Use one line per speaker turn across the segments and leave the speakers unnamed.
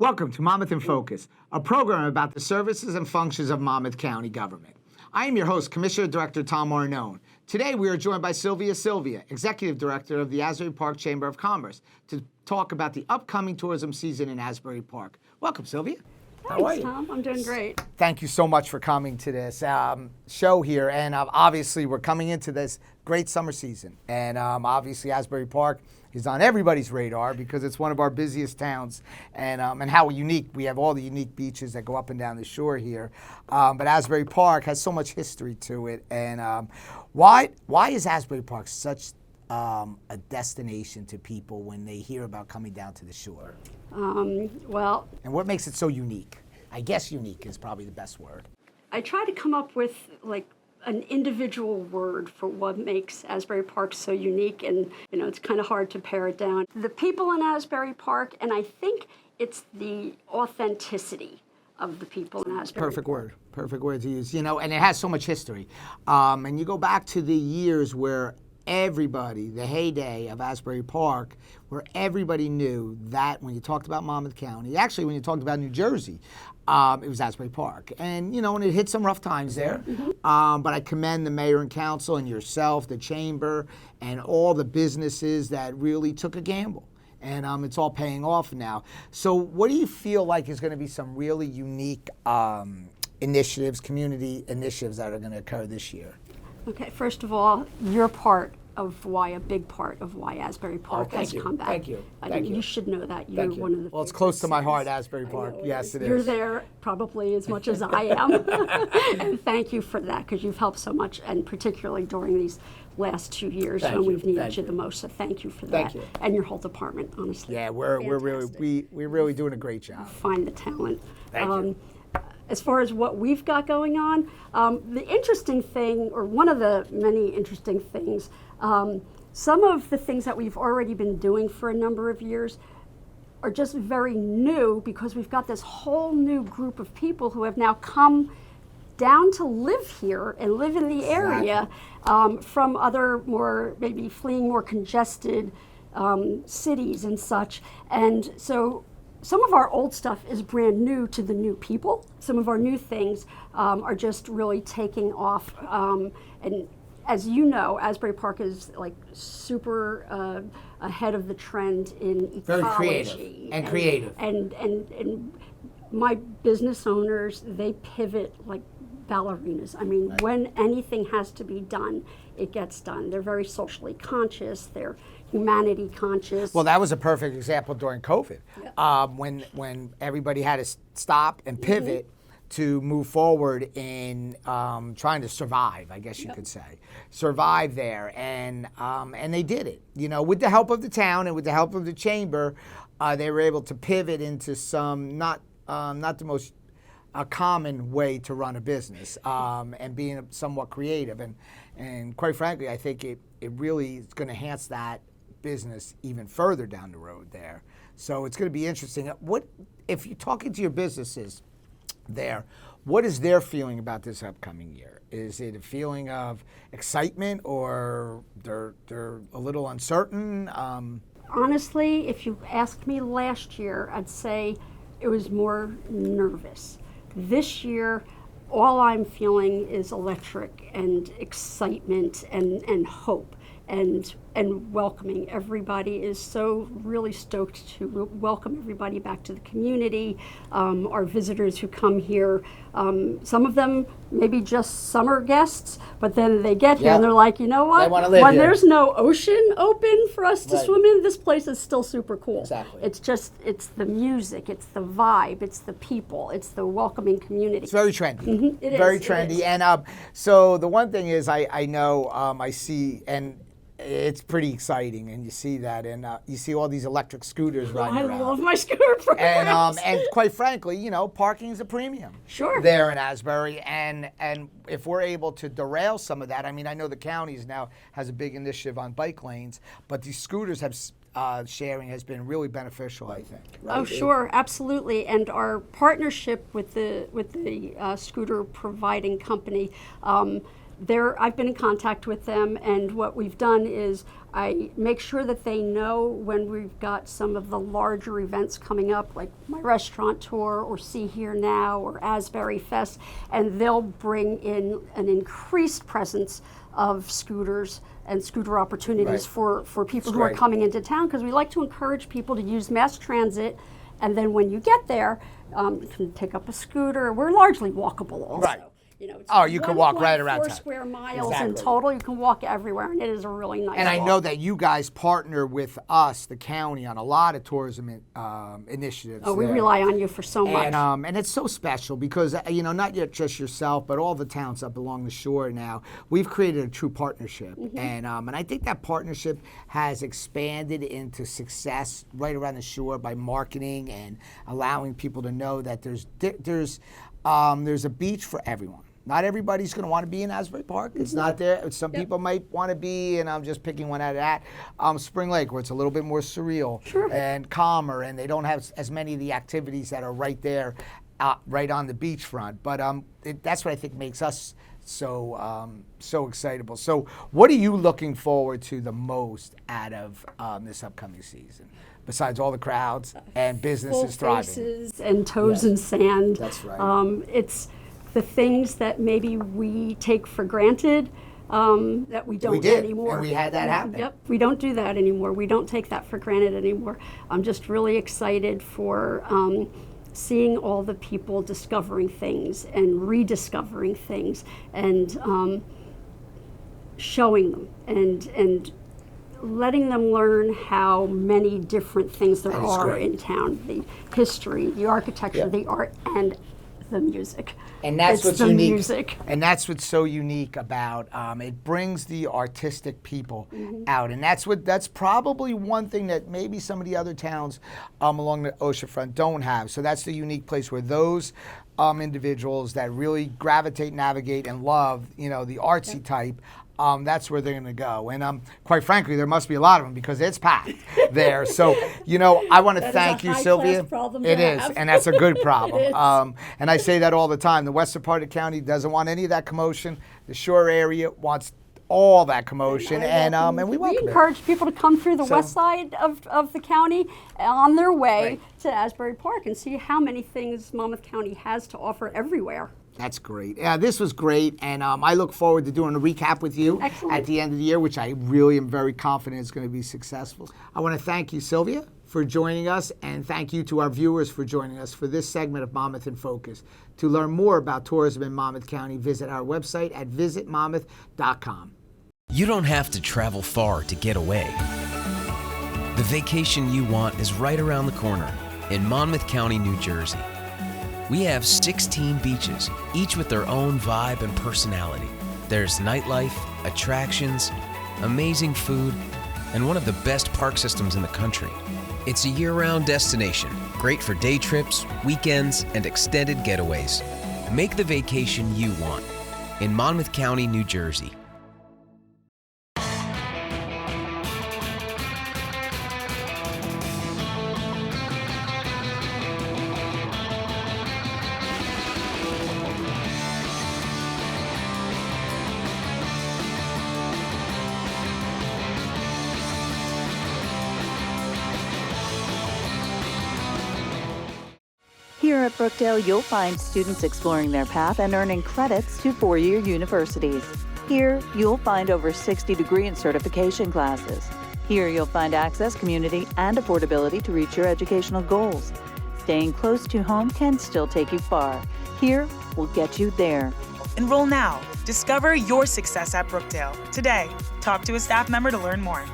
Welcome to Monmouth in Focus, a program about the services and functions of Monmouth County government. I am your host, Commissioner Director Tom Arnone. Today we are joined by Sylvia Sylvia, Executive Director of the Asbury Park Chamber of Commerce, to talk about the upcoming tourism season in Asbury Park. Welcome, Sylvia. How are
Thanks,
you?
Tom. I'm doing great.
Thank you so much for coming to this show here. And obviously, we're coming into this great summer season. And obviously, Asbury Park is on everybody's radar because it's one of our busiest towns. And how unique. We have all the unique beaches that go up and down the shore here. But Asbury Park has so much history to it. And why is Asbury Park such a destination to people when they hear about coming down to the shore?
Well,
And what makes it so unique? I guess unique is probably the best word.
I try to come up with like an individual word for what makes Asbury Park so unique, and it's kind of hard to pare it down. The people in Asbury Park, and I think it's the authenticity of the people in Asbury.
Perfect word to use. And it has so much history. And you go back to the years where everybody, the heyday of Asbury Park, where everybody knew that when you talked about Monmouth County, actually when you talked about New Jersey, it was Asbury Park. And, and it hit some rough times there. But I commend the mayor and council and yourself, the chamber, and all the businesses that really took a gamble. And it's all paying off now. So what do you feel like is going to be some really unique initiatives, community initiatives that are going to occur this year?
Okay, first of all, you're a big part of why Asbury Park has come back.
Thank you.
You should know that. You're one of the.
Well, it's close to my heart, Asbury Park. Yes, it is.
You're there probably as much as I am. And thank you for that, because you've helped so much, and particularly during these last 2 years when we've needed you the most. So thank you for that.
Thank you.
And your whole department, honestly.
Yeah, we're really doing a great job.
Find the talent.
Thank you.
As far as what we've got going on, the interesting thing, or one of the many interesting things, some of the things that we've already been doing for a number of years are just very new, because we've got this whole new group of people who have now come down to live here and live in the area from other maybe fleeing more congested cities and such. And so some of our old stuff is brand new to the new people. Some of our new things are just really taking off. And as you know, Asbury Park is like super ahead of the trend in ecology.
Very creative.
And my business owners, they pivot like ballerinas. I mean, when anything has to be done, it gets done. They're very socially conscious. They're humanity conscious.
Well, that was a perfect example during COVID, when everybody had to stop and pivot to move forward in trying to survive, I guess you could say. Survive there, and they did it. With the help of the town and with the help of the chamber, they were able to pivot into some not the most common way to run a business, and being somewhat creative. And quite frankly, I think it really is going to enhance that business even further down the road there. So it's going to be interesting. What if you're talking to your businesses there, what is their feeling about this upcoming year? Is it a feeling of excitement, or they're a little uncertain?
Honestly, if you asked me last year, I'd say it was more nervous. This year, all I'm feeling is electric and excitement and hope and welcoming. Everybody is so really stoked to welcome everybody back to the community. Our visitors who come here, some of them maybe just summer guests, but then they get here and they're like, you know what?
They wanna live
when
here.
there's no ocean open for us to swim in, this place is still super cool.
Exactly.
It's the music, it's the vibe, it's the people, it's the welcoming community.
It's very trendy.
It is,
Very
it
trendy.
is.
And so the one thing is, I know, I see, and it's pretty exciting, and you see that, and you see all these electric scooters riding
I
around.
love my scooter programs.
And quite frankly, parking is a premium.
Sure.
There in Asbury, and if we're able to derail some of that, I mean, I know the counties now has a big initiative on bike lanes, but these scooters have sharing has been really beneficial, I think. Right?
Oh, sure, absolutely. And our partnership with the scooter providing company, I've been in contact with them, and what we've done is I make sure that they know when we've got some of the larger events coming up, like my restaurant tour or See Here Now or Asbury Fest, and they'll bring in an increased presence of scooters and scooter opportunities for people who are coming into town, because we like to encourage people to use mass transit, and then when you get there, you can pick up a scooter. We're largely walkable also.
Right.
You know, it's
you can walk right around
4
town.
square miles in
Exactly.
total. You can walk everywhere, and it is a really nice
And I
walk.
know that you guys partner with us, the county, on a lot of tourism initiatives.
Oh, we
there.
rely on you for so much.
And it's so special because, not just yourself, but all the towns up along the shore now, we've created a true partnership.
Mm-hmm.
And I think that partnership has expanded into success right around the shore by marketing and allowing people to know that there's a beach for everyone. Not everybody's going to want to be in Asbury Park. It's not there. Some people might want to be, and I'm just picking one out of that, Spring Lake, where it's a little bit more surreal and calmer, and they don't have as many of the activities that are right there, right on the beachfront. But that's what I think makes us so excitable. So what are you looking forward to the most out of this upcoming season, besides all the crowds and businesses
Full
thriving?
faces and toes in sand.
That's right.
It's the things that maybe we take for granted that we don't
did,
anymore.
and we had that happen.
Yep, we don't do that anymore. We don't take that for granted anymore. I'm just really excited for seeing all the people discovering things and rediscovering things and showing them and letting them learn how many different things there are
great.
in town. The history, the architecture, the art, and the music.
And that's
It's
what's
the
unique.
music.
And that's what's so unique about it. Brings the artistic people out, and that's probably one thing that maybe some of the other towns along the oceanfront don't have. So that's the unique place where those individuals that really gravitate, navigate, and love, the artsy type. That's where they're going to go. And quite frankly, there must be a lot of them because it's packed there. So, I want to
That is
thank
a
you,
high-class
Sylvia.
problem to
It is,
have.
and that's a good problem.
It is.
And I say that all the time. The western part of the county doesn't want any of that commotion. The shore area wants all that commotion, and we welcome it.
encourage people to come through the
So-
west side of the county on their way to Asbury Park and see how many things Monmouth County has to offer everywhere.
That's great. Yeah, this was great, and I look forward to doing a recap with you
Excellent.
at the end of the year, which I really am very confident is going to be successful. I want to thank you, Sylvia, for joining us, and thank you to our viewers for joining us for this segment of Monmouth in Focus. To learn more about tourism in Monmouth County, visit our website at visitmonmouth.com.
You don't have to travel far to get away. The vacation you want is right around the corner in Monmouth County, New Jersey. We have 16 beaches, each with their own vibe and personality. There's nightlife, attractions, amazing food, and one of the best park systems in the country. It's a year-round destination, great for day trips, weekends, and extended getaways. Make the vacation you want in Monmouth County, New Jersey.
Here at Brookdale, you'll find students exploring their path and earning credits to four-year universities. Here, you'll find over 60 degree and certification classes. Here, you'll find access, community, and affordability to reach your educational goals. Staying close to home can still take you far. Here, we'll get you there.
Enroll now. Discover your success at Brookdale. Today, talk to a staff member to learn more.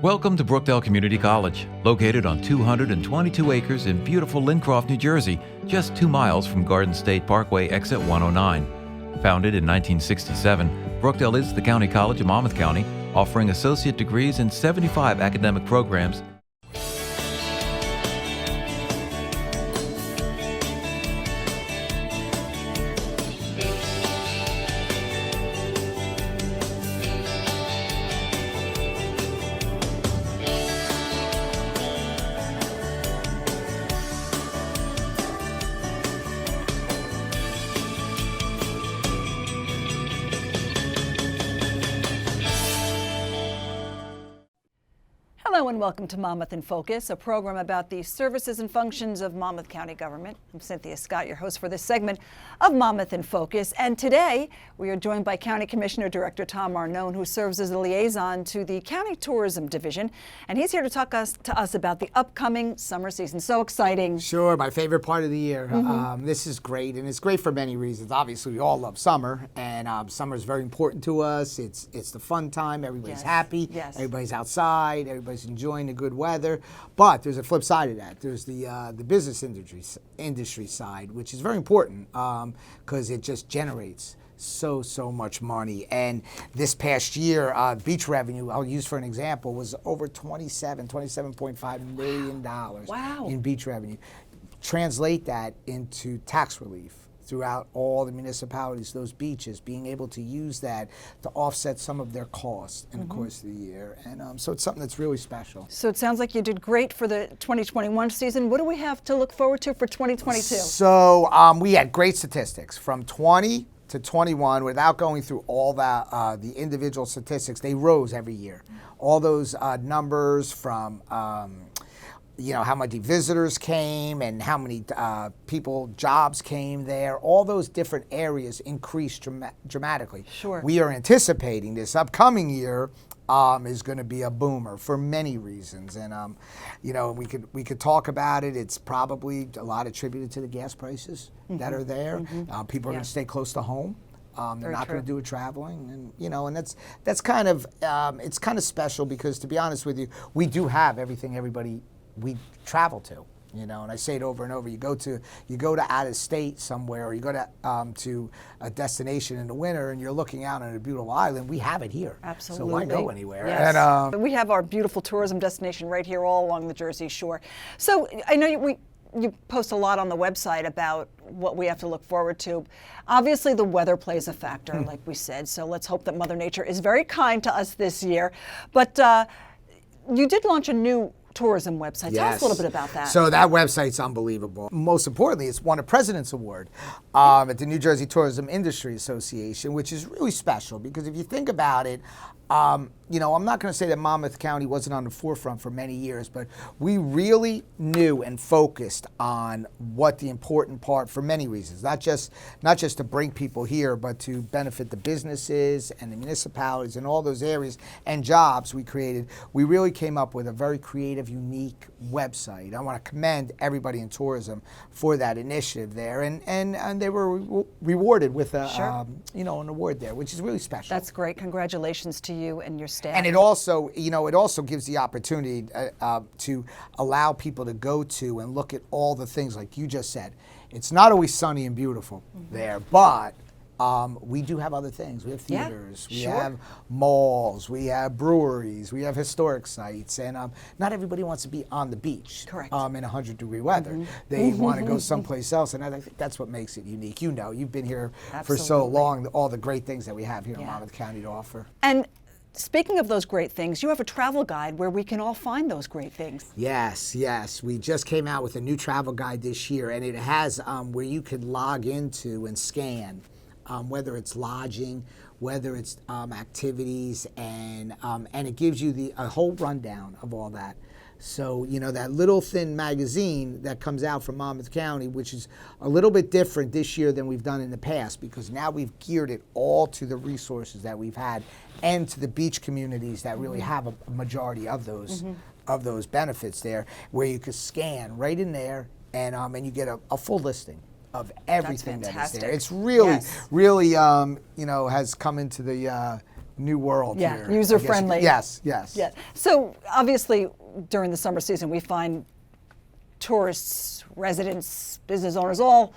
Welcome to Brookdale Community College, located on 222 acres in beautiful Lincroft, New Jersey, just 2 miles from Garden State Parkway, exit 109. Founded in 1967, Brookdale is the county college of Monmouth County, offering associate degrees in 75 academic programs.
Hello and welcome to Monmouth in Focus, a program about the services and functions of Monmouth County government. I'm Cynthia Scott, your host for this segment of Monmouth in Focus. And today we are joined by County Commissioner Director Tom Arnone, who serves as a liaison to the County Tourism Division. And he's here to talk to us about the upcoming summer season. So exciting.
Sure, my favorite part of the year. This is great, and it's great for many reasons. Obviously, we all love summer, and summer is very important to us. It's the fun time. Everybody's happy.
Yes.
Everybody's outside. Everybody's enjoying the good weather. But there's a flip side of that. There's the business industry side, which is very important because it just generates so much money. And this past year, beach revenue, I'll use for an example, was over $27.5 million
Wow.
in beach revenue. Translate that into tax relief throughout all the municipalities, those beaches, being able to use that to offset some of their costs in the course of the year. And so it's something that's really special.
So it sounds like you did great for the 2021 season. What do we have to look forward to for 2022?
So we had great statistics from 20 to 21 without going through all that, the individual statistics. They rose every year. All those numbers from how many visitors came and how many jobs came there, all those different areas increased dramatically.
Sure.
We are anticipating this upcoming year is going to be a boomer for many reasons. And, we could talk about it. It's probably a lot attributed to the gas prices that are there. People are going to stay close to home. They're not going to do it traveling, and that's kind of it's kind of special because, to be honest with you, we do have everything we travel to, and I say it over and over. You go to out of state somewhere, or you go to a destination in the winter, and you're looking out on a beautiful island. We have it here.
Absolutely.
So why go anywhere?
Yes.
And,
we have our beautiful tourism destination right here all along the Jersey Shore. So I know you post a lot on the website about what we have to look forward to. Obviously, the weather plays a factor, like we said, so let's hope that Mother Nature is very kind to us this year. But you did launch a new tourism website. Tell us a little bit about that.
So that website's unbelievable. Most importantly, it's won a President's Award at the New Jersey Tourism Industry Association, which is really special because if you think about it, I'm not going to say that Monmouth County wasn't on the forefront for many years, but we really knew and focused on what the important part for many reasons, not just to bring people here, but to benefit the businesses and the municipalities and all those areas and jobs we created. We really came up with a very creative, unique website. I want to commend everybody in tourism for that initiative there, and they were rewarded with an award there, which is really special.
That's great. Congratulations to you and your staff.
And it also gives the opportunity to allow people to go to and look at all the things like you just said. It's not always sunny and beautiful there, but we do have other things. We have theaters, we have malls, we have breweries, we have historic sites, and not everybody wants to be on the beach.
Correct.
In 100-degree weather. They want to go someplace else, and I think that's what makes it unique. You've been here for so long, all the great things that we have here in Monmouth County to offer.
And speaking of those great things, you have a travel guide where we can all find those great things.
Yes. We just came out with a new travel guide this year, and it has where you can log into and scan, whether it's lodging, whether it's activities, and it gives you a whole rundown of all that. So, that little thin magazine that comes out from Monmouth County, which is a little bit different this year than we've done in the past, because now we've geared it all to the resources that we've had and to the beach communities that really have a majority of those benefits there, where you can scan right in there and you get a full listing of everything that is there. It's really has come into the new world here.
User friendly.
Yes.
So obviously during the summer season we find tourists, residents, business owners all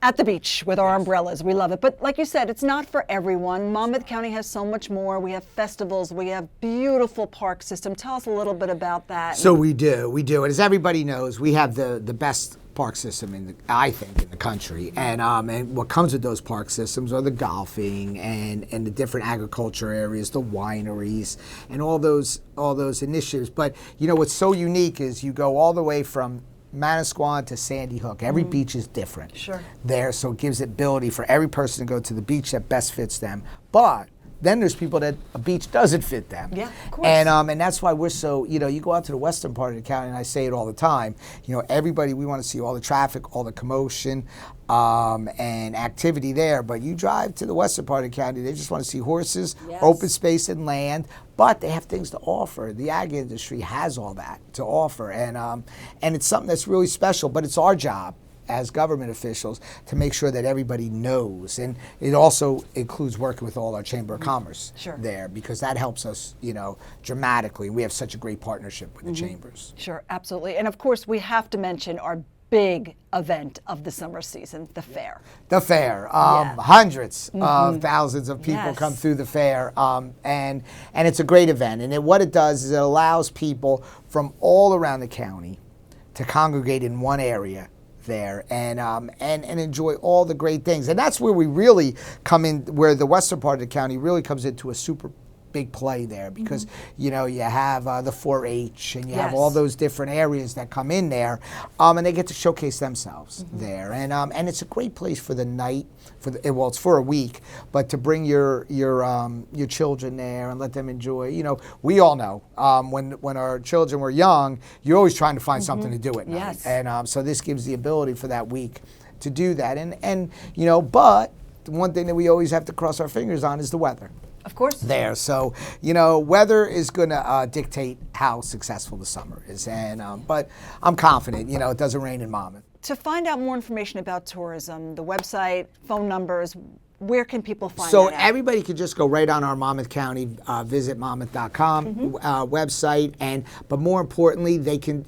at the beach with our umbrellas. We love it. But like you said, it's not for everyone. Monmouth County has so much more. We have festivals. We have beautiful park system. Tell us a little bit about that.
So we do. And as everybody knows, we have the best park system in the country. And what comes with those park systems are the golfing and the different agriculture areas, the wineries, and all those initiatives. But what's so unique is you go all the way from Manasquan to Sandy Hook. Every beach is different there, so it gives the ability for every person to go to the beach that best fits them. But then there's people that a beach doesn't fit them.
Yeah, of course.
And that's why we're so, you go out to the western part of the county, and I say it all the time, everybody, we want to see all the traffic, all the commotion, and activity there. But you drive to the western part of the county, they just want to see horses, open space and land, but they have things to offer. The ag industry has all that to offer, and it's something that's really special, but it's our job as government officials to make sure that everybody knows. And it also includes working with all our Chamber of Commerce there, because that helps us, dramatically. We have such a great partnership with the chambers.
Sure, absolutely. And of course, we have to mention our big event of the summer season, the fair.
The fair, hundreds of thousands of people come through the fair, and it's a great event. And what it does is it allows people from all around the county to congregate in one area there and enjoy all the great things. And that's where we really come in, where the western part of the county really comes into a super big play there, because you have the 4-H, and you have all those different areas that come in there, and they get to showcase themselves there, and it's a great place for the night, it's for a week, but to bring your children there and let them enjoy. We all know when our children were young, you're always trying to find something to do at night, and so this gives the ability for that week to do that, and but the one thing that we always have to cross our fingers on is the weather.
Of course.
There. So, weather is going to dictate how successful the summer is. But I'm confident, it doesn't rain in Monmouth.
To find out more information about tourism, the website, phone numbers, where can people find
So
that out?
everybody could just go right on our Monmouth County, visit Monmouth.com website, but more importantly, they can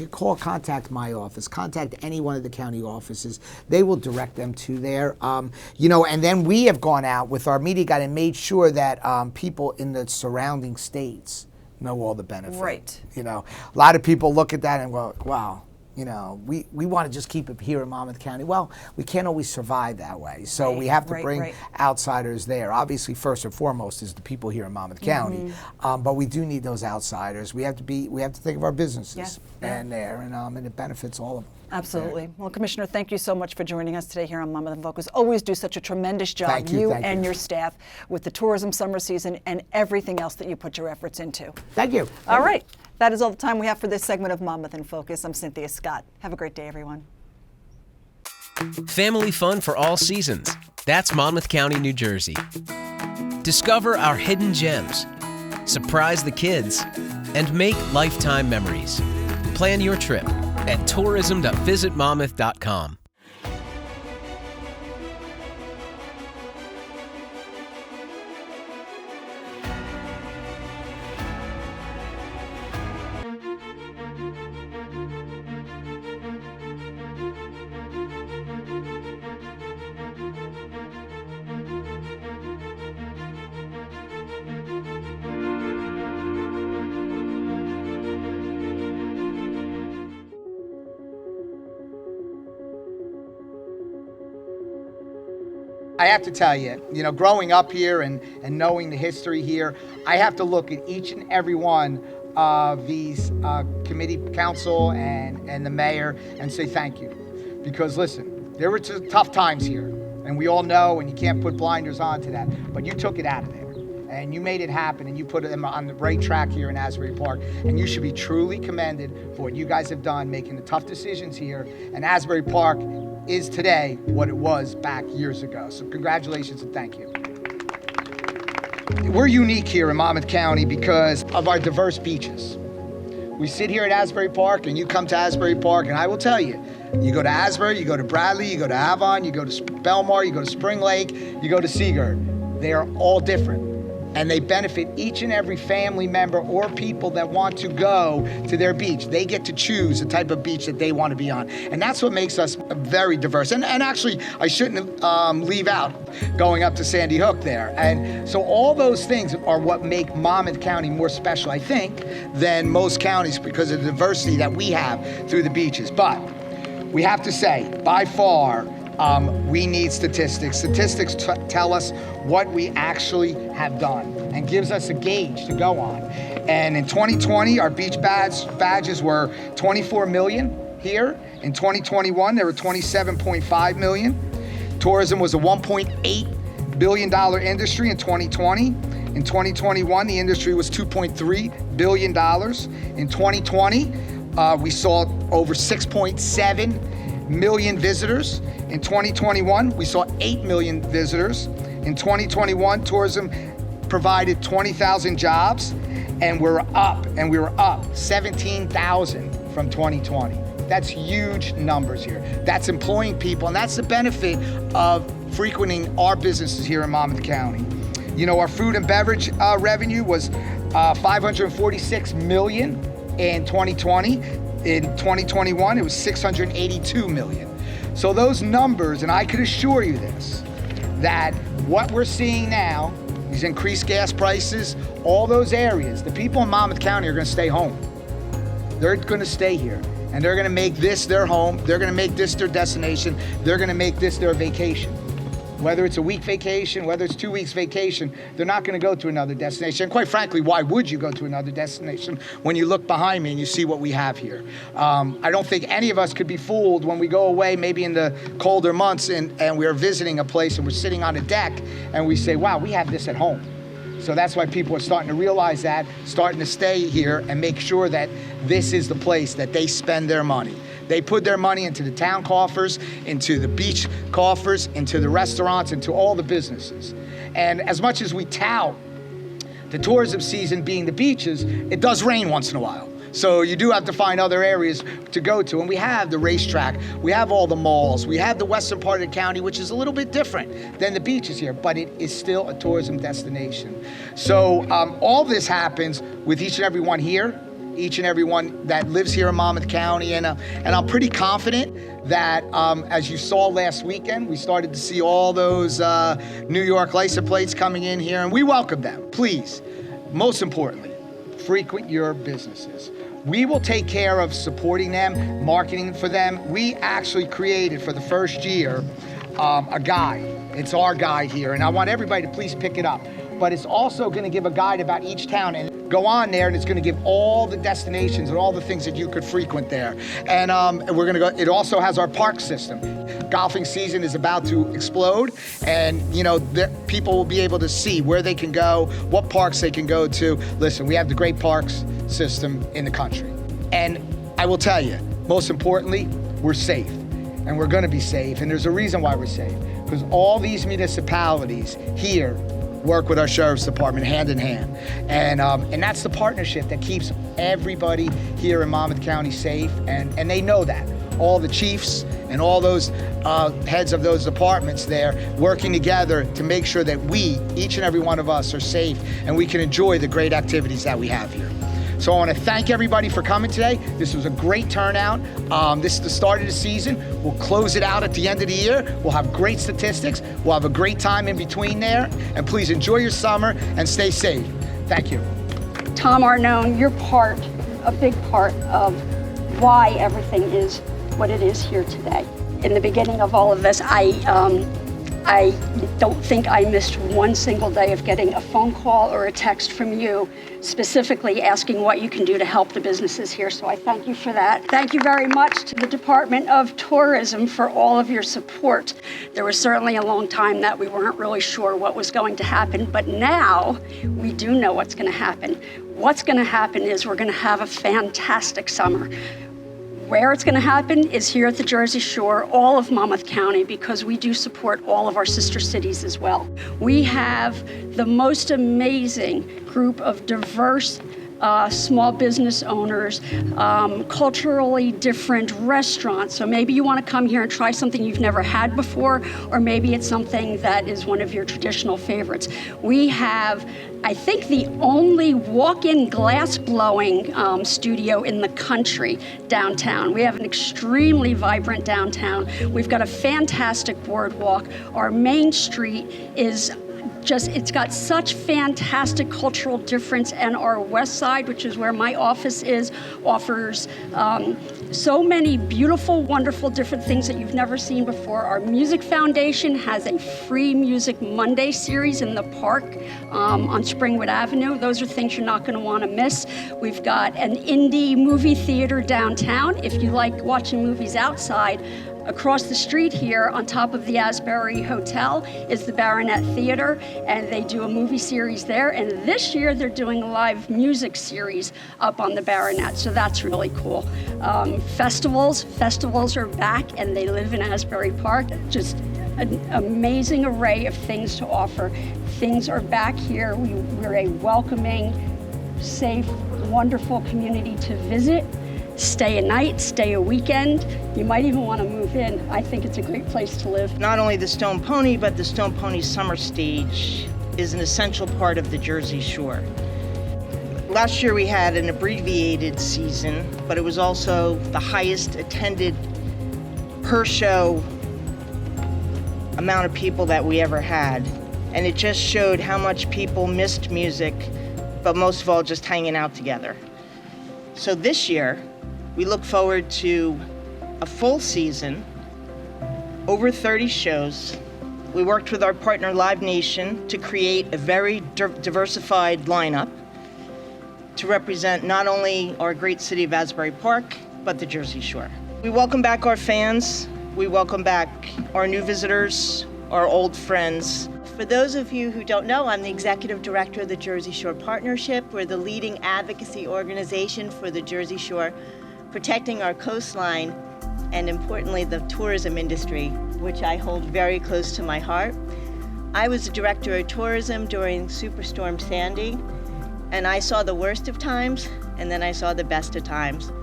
contact my office, contact any one of the county offices. They will direct them to there. And then we have gone out with our media guide and made sure that people in the surrounding states know all the benefits.
Right.
A lot of people look at that and go, wow. We want to just keep it here in Monmouth County. Well, we can't always survive that way. So we have to bring outsiders there. Obviously, first and foremost is the people here in Monmouth County. But we do need those outsiders. We have to think of our businesses and it benefits all of them.
Absolutely. Well, Commissioner, thank you so much for joining us today here on Monmouth in Focus. Always do such a tremendous job,
Thank you
and your staff, with the tourism summer season and everything else that you put your efforts into.
Thank you.
All right. That is all the time we have for this segment of Monmouth in Focus. I'm Cynthia Scott. Have a great day, everyone.
Family fun for all seasons. That's Monmouth County, New Jersey. Discover our hidden gems, surprise the kids, and make lifetime memories. Plan your trip at tourism.visitmonmouth.com.
I have to tell you, growing up here and knowing the history here, I have to look at each and every one of these committee council and the mayor and say thank you. Because listen, there were tough times here, and we all know, and you can't put blinders on to that, but you took it out of there. And you made it happen, and you put them on the right track here in Asbury Park. And you should be truly commended for what you guys have done, making the tough decisions here. And Asbury Park is today what it was back years ago. So congratulations and thank you. We're unique here in Monmouth County because of our diverse beaches. We sit here at Asbury Park, and you come to Asbury Park, and I will tell you, you go to Asbury, you go to Bradley, you go to Avon, you go to Belmar, you go to Spring Lake, you go to Seagirt. They are all different. And they benefit each and every family member or people that want to go to their beach. They get to choose the type of beach that they want to be on. And that's what makes us very diverse. And actually, I shouldn't leave out going up to Sandy Hook there. And so all those things are what make Monmouth County more special, I think, than most counties because of the diversity that we have through the beaches. But we have to say, by far, we need statistics. Statistics tell us what we actually have done and gives us a gauge to go on. And in 2020, our beach badges were 24 million here. In 2021, there were 27.5 million. Tourism was a $1.8
billion industry in 2020. In 2021, the industry was $2.3 billion. In 2020, we saw over 6.7 million visitors. In 2021, we saw 8 million visitors. In 2021, tourism provided 20,000 jobs, and we were up 17,000 from 2020. That's huge numbers here. That's employing people, and that's the benefit of frequenting our businesses here in Monmouth County. You know, our food and beverage revenue was $546 million in 2020. In 2021, it was $682 million. So those numbers, and I could assure you this, that what we're seeing now, these increased gas prices, all those areas, the people in Monmouth County are gonna stay home. They're gonna stay here, and they're gonna make this their home, they're gonna make this their destination, they're gonna make this their vacation. Whether it's a week vacation, whether it's 2 weeks vacation, they're not gonna go to another destination. And quite frankly, why would you go to another destination when you look behind me and you see what we have here? I don't think any of us could be fooled when we go away, maybe in the colder months, and we're visiting a place and we're sitting on a deck and we say, wow, we have this at home. So that's why people are starting to realize that, starting to stay here and make sure that this is the place that they spend their money. They put their money into the town coffers, into the beach coffers, into the restaurants, into all the businesses. And as much as we tout the tourism season being the beaches, it does rain once in a while. So you do have to find other areas to go to. And we have the racetrack, we have all the malls, we have the western part of the county, which is a little bit different than the beaches here, but it is still a tourism destination. So all this happens with each and every one here, each and every one that lives here in Monmouth County. And I'm pretty confident that as you saw last weekend, we started to see all those New York license plates coming in here, and we welcome them. Please, most importantly, frequent your businesses. We will take care of supporting them, marketing for them. We actually created for the first year a guide. It's our guide here, and I want everybody to please pick it up. But it's also going to give a guide about each town, and go on there, and it's going to give all the destinations and all the things that you could frequent there. And we're going to go. It also has our park system. Golfing season is about to explode, and you know people will be able to see where they can go, what parks they can go to. Listen, we have the great parks system in the country, and I will tell you, most importantly, we're safe, and we're going to be safe. And there's a reason why we're safe, because all these municipalities here work with our sheriff's department hand in hand. And that's the partnership that keeps everybody here in Monmouth County safe, and they know that. All the chiefs and all those heads of those departments there working together to make sure that we, each and every one of us, are safe and we can enjoy the great activities that we have here. So I want to thank everybody for coming today. This was a great turnout. This is the start of the season. We'll close it out at the end of the year. We'll have great statistics. We'll have a great time in between there. And please enjoy your summer and stay safe. Thank you.
Tom Arnone, you're a big part of why everything is what it is here today. In the beginning of all of this, I don't think I missed one single day of getting a phone call or a text from you specifically asking what you can do to help the businesses here. So I thank you for that. Thank you very much to the Department of Tourism for all of your support. There was certainly a long time that we weren't really sure what was going to happen, but now we do know what's going to happen. What's going to happen is we're going to have a fantastic summer. Where it's going to happen is here at the Jersey Shore, all of Monmouth County, because we do support all of our sister cities as well. We have the most amazing group of diverse small business owners, culturally different restaurants. So maybe you want to come here and try something you've never had before, or maybe it's something that is one of your traditional favorites. We have, I think, the only walk-in glass blowing studio in the country downtown. We have an extremely vibrant downtown. We've got a fantastic boardwalk. Our main street is it's got such fantastic cultural difference, and our west side, which is where my office is, offers so many beautiful, wonderful, different things that you've never seen before. Our Music Foundation has a free Music Monday series in the park on Springwood Avenue. Those are things you're not going to want to miss. We've got an indie movie theater downtown. If you like watching movies outside, Across the street here, on top of the Asbury Hotel, is the Baronet Theater, and they do a movie series there. And this year, they're doing a live music series up on the Baronet, so that's really cool. Festivals are back, and they live in Asbury Park. Just an amazing array of things to offer. Things are back here. We're a welcoming, safe, wonderful community to visit. Stay a night, stay a weekend. You might even want to move in. I think it's a great place to live.
Not only the Stone Pony, but the Stone Pony Summer Stage is an essential part of the Jersey Shore. Last year we had an abbreviated season, but it was also the highest attended per show amount of people that we ever had. And it just showed how much people missed music, but most of all just hanging out together. So this year, we look forward to a full season, over 30 shows. We worked with our partner Live Nation to create a very diversified lineup to represent not only our great city of Asbury Park, but the Jersey Shore. We welcome back our fans, we welcome back our new visitors, our old friends.
For those of you who don't know, I'm the Executive Director of the Jersey Shore Partnership. We're the leading advocacy organization for the Jersey Shore, protecting our coastline and, importantly, the tourism industry, which I hold very close to my heart. I was the Director of Tourism during Superstorm Sandy, and I saw the worst of times, and then I saw the best of times.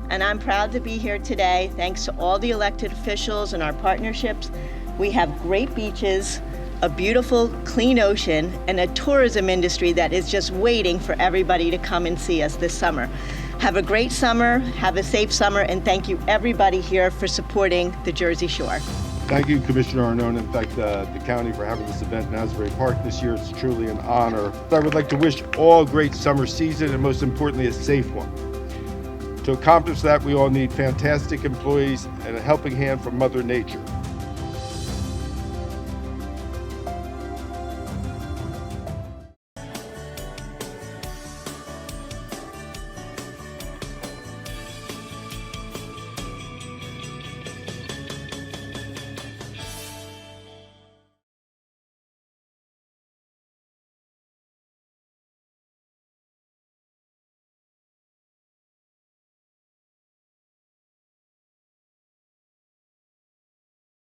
And I'm proud to be here today, thanks to all the elected officials and our partnerships. We have great beaches, a beautiful, clean ocean, and a tourism industry that is just waiting for everybody to come and see us this summer. Have a great summer, have a safe summer, and thank you everybody here for supporting the Jersey Shore.
Thank you, Commissioner Arnone, and thank the county for having this event in Asbury Park this year. It's truly an honor. I would like to wish all a great summer season, and most importantly, a safe one. To accomplish that, we all need fantastic employees and a helping hand from Mother Nature.